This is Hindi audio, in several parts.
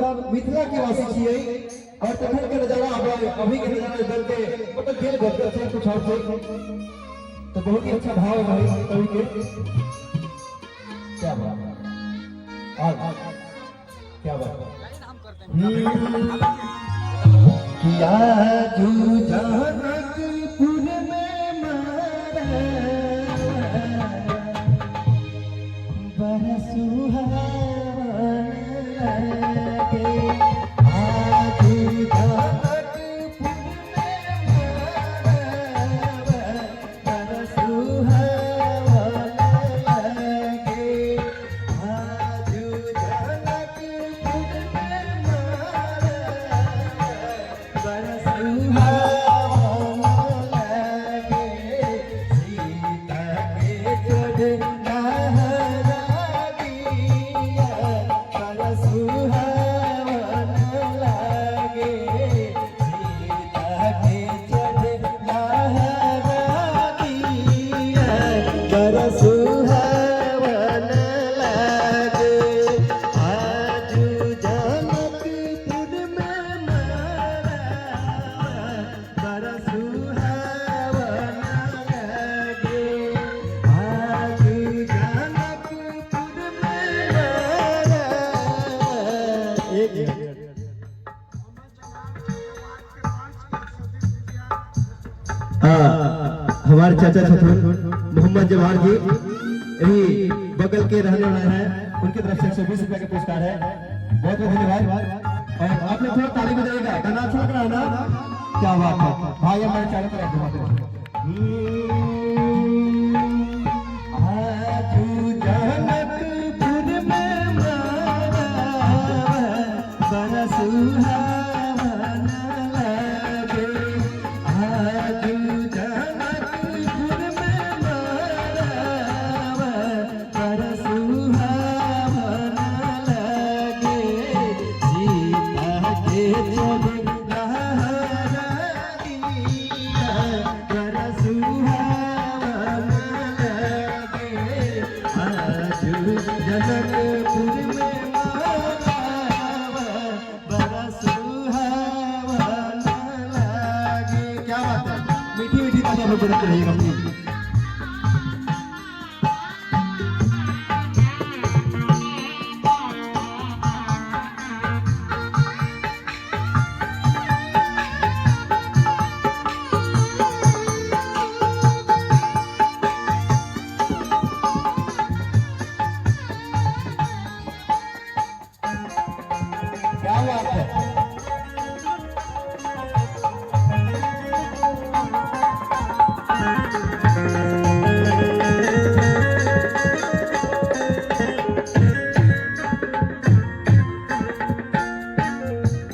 मतलब मिथिला के वासी छियै और तखन के नजारा अभी के नजारा देख के मतलब दिल भर से कुछ और से तो बहुत ही अच्छा भाव है कवि के। क्या बात है, क्या बात किया तू जनकपुर में मारा बरसुहा हमारे चाचा छथुन मोहम्मद जवाहर जी यही बगल के रहने वाले हैं, उनकी तरफ से 120 रुपए का पुरस्कार है। बहुत बहुत धन्यवाद। और आपने थोड़ा ताली बजाएगा, गाना अच्छा लग रहा है ना? क्या बात है भाई, हमारे चारों तरफ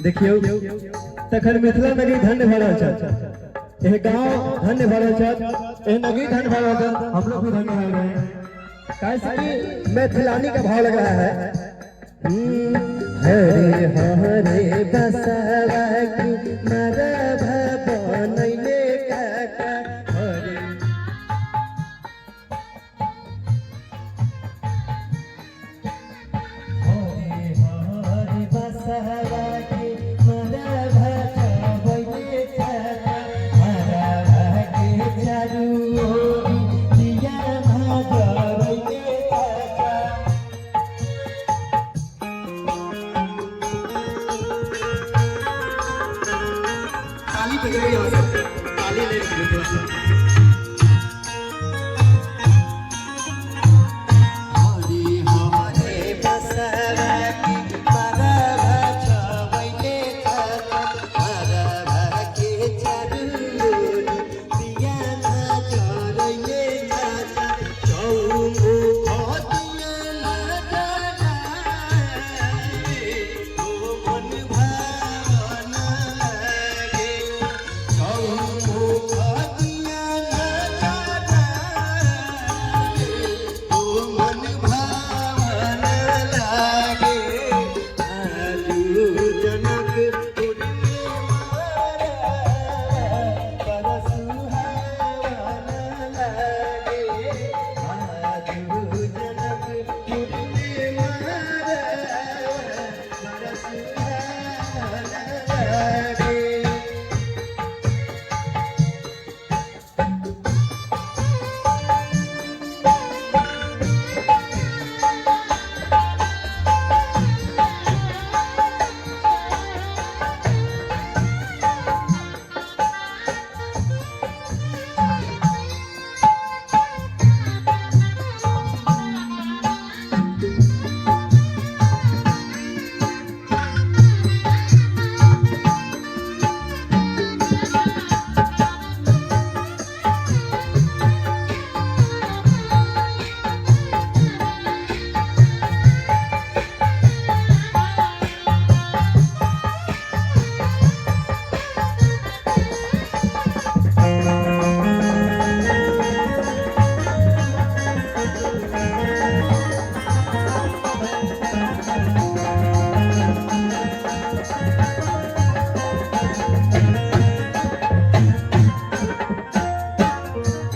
देखियो तखन मिथिला नगरी धन्य भरल छ, एह गांव धन्य भरल छ, एह नगरी धन्य भरल छ, हम लोग भी धन्य हो रहे हैं। कैसे मैथिलानी का भाव लग रहा है। हरे हरे बसवा की मरभ बनैले काका हरे हरे बसवा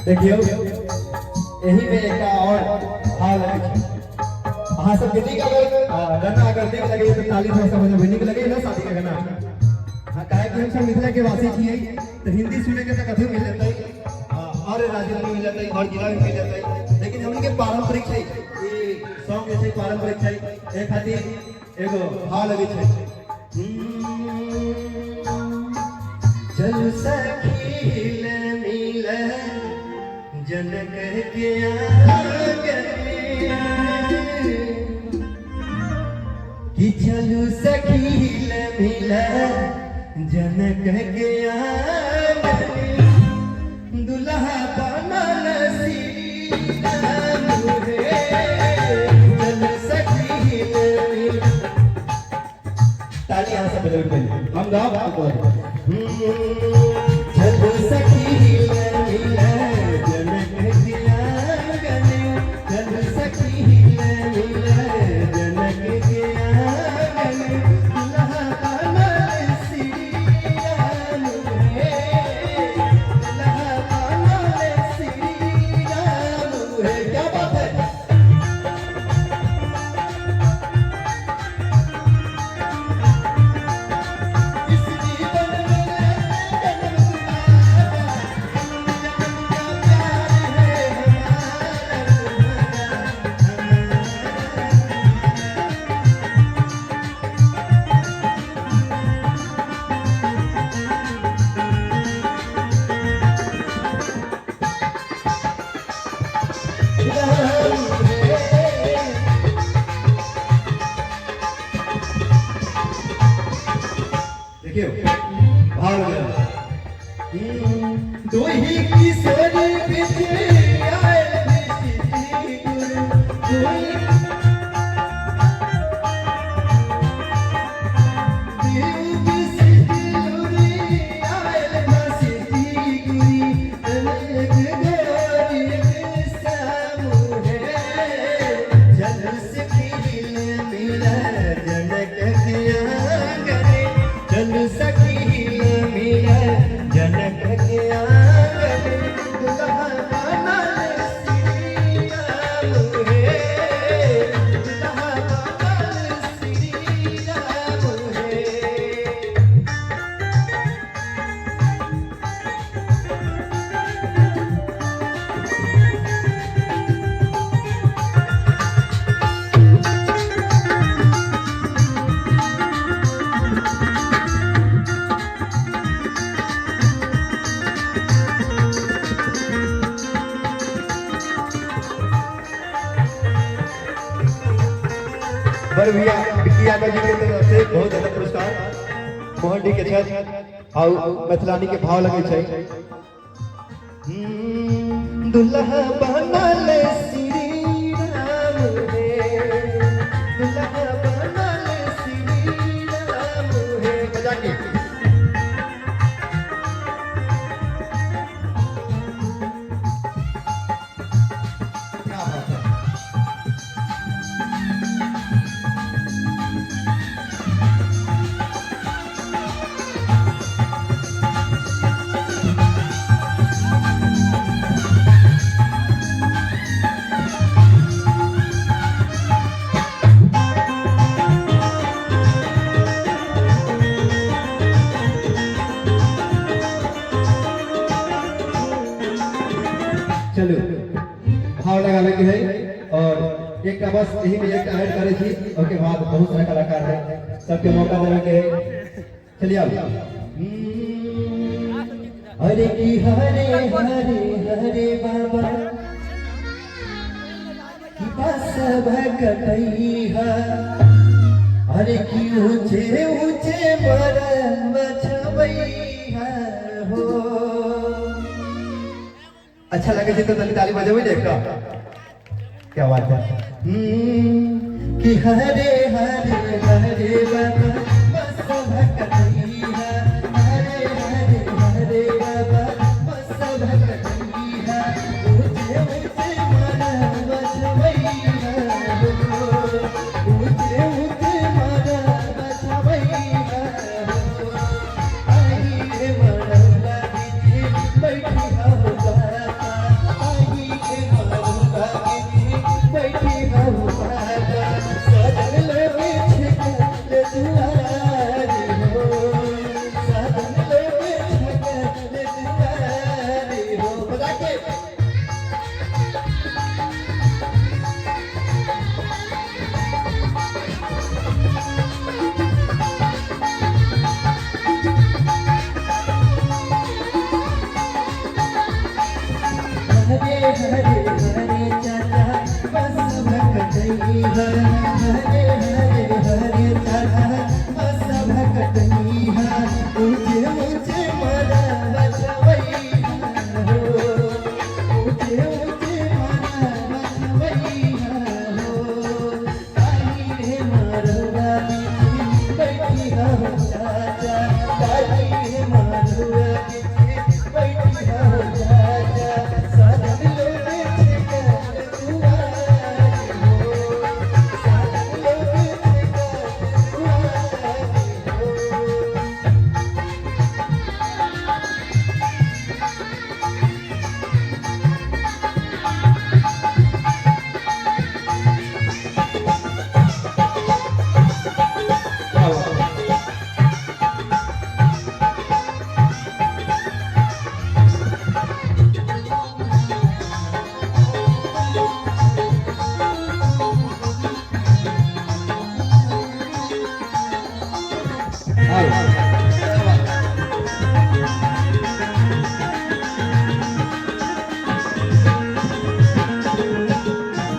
देखियो यही में एक और हाल है। हाँ सब गिनती का गाना अगर देख लगे तो 40 वर्ष बहनी के लगे ना शादी का गाना। हाँ काहे कि हम सब मिथिला के वासी छिए तो हिंदी सुने के तो कथे मिल जाता है और राज्य में मिल जाता है और जिला में मिल जाता है, लेकिन हमन के पारंपरिक है ये सॉन्ग जैसे पारंपरिक है एक खातिर एगो हाल लगे छै। चल सखी मिले जनक के कि चलू सखील मिला जनक के दुल्हा बनल चल सखील ताली यहाँ से बजाओ पहले हम गाओ चल सखील मिला दो ही किशोरी बर भैया बिकिया का जी के तरफ से बहुत ज्यादा पुरस्कार मोहन के छत और मैथिलानी के भाव लगे छै। दुल्हा बनल श्री राम हे दुल्हा बनल श्री राम हे बजा के एक का बस यही में एक ऐड करे थी और के बाद बहुत सारे कलाकार हैं सबके मौका देने के चलिए आप हरे की हरे हरे हरे बाबा की बस भगतैया हरे की ऊंचे ऊंचे मरम बचवैया हो। अच्छा लगे तो ताली बजाओ देखा क्या बात है कि हरे हरे हरे बाबा बस भगतैया हरे हरे हरे बाबा बस भगतैया ऊंचे ऊंचे मरम बचवैया ऊंचे ऊंचे मरम बचवैया आई रे मरम बीच बैठी हो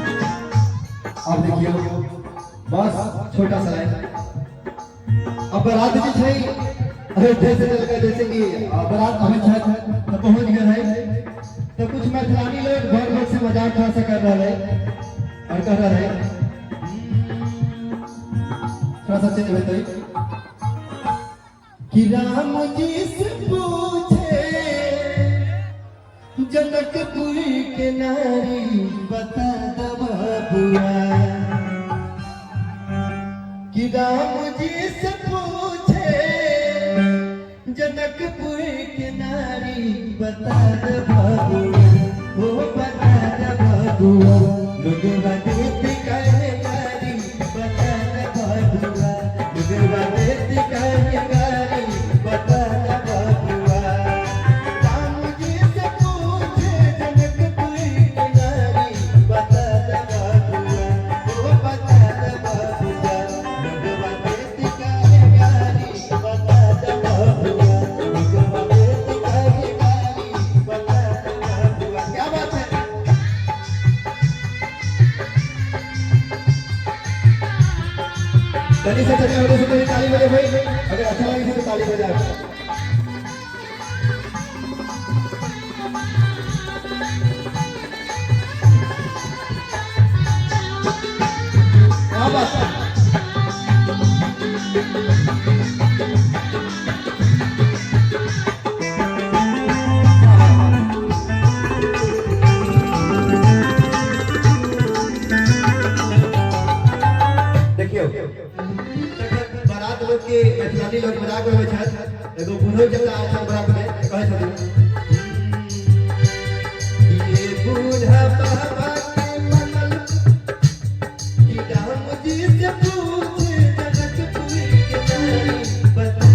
अब देखिए बस छोटा सा लाइन अब बारात जी छै अयोध्या से चलकर जैसे कि बारात हमें छत पहुंच गए है तो कुछ मैथिलानी लोग भर भर से मजाक थोड़ा कर रहे हैं और कह रहे हैं थोड़ा सा चेंज होता है कि राम जी से पूछे जनकपुर के नारी बता बुआ कि राम जी से पूछे जनकपुर के नारी बता बबुआ वो बता बबुआ लोग बदेती कहे नारी बता बबुआ लोग बदेती कहे नारी बता बबुआ राम जी से पूछे जनकपुर के नारी बता तनी से चलिए और से ताली बजाओ भाई अगर अच्छा लगे तो ताली बजाओ क्या बात है बारात लोग के मैथिलानी लोग मजाक में छथि एगो बूढ़ो जका अच्छा बारात में कहै छथिन ये बूढ़ा बाबा के मनल कि राम जी से पूछे जनकपुर के नारी बता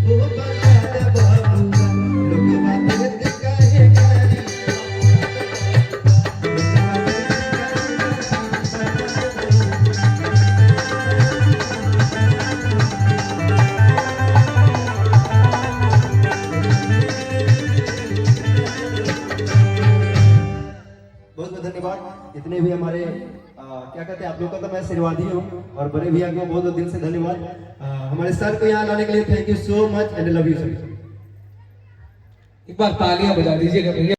वो बता बाबू लोग बात कहे गारी जितने भी हमारे क्या कहते हैं, आप लोग का तो मैं आशीर्वादी हूँ, और बड़े भैया को बहुत दिल से धन्यवाद। हमारे सर को यहाँ लाने के लिए thank you so much and love you sir. एक बार तालियां बजा दीजिएगा भैया।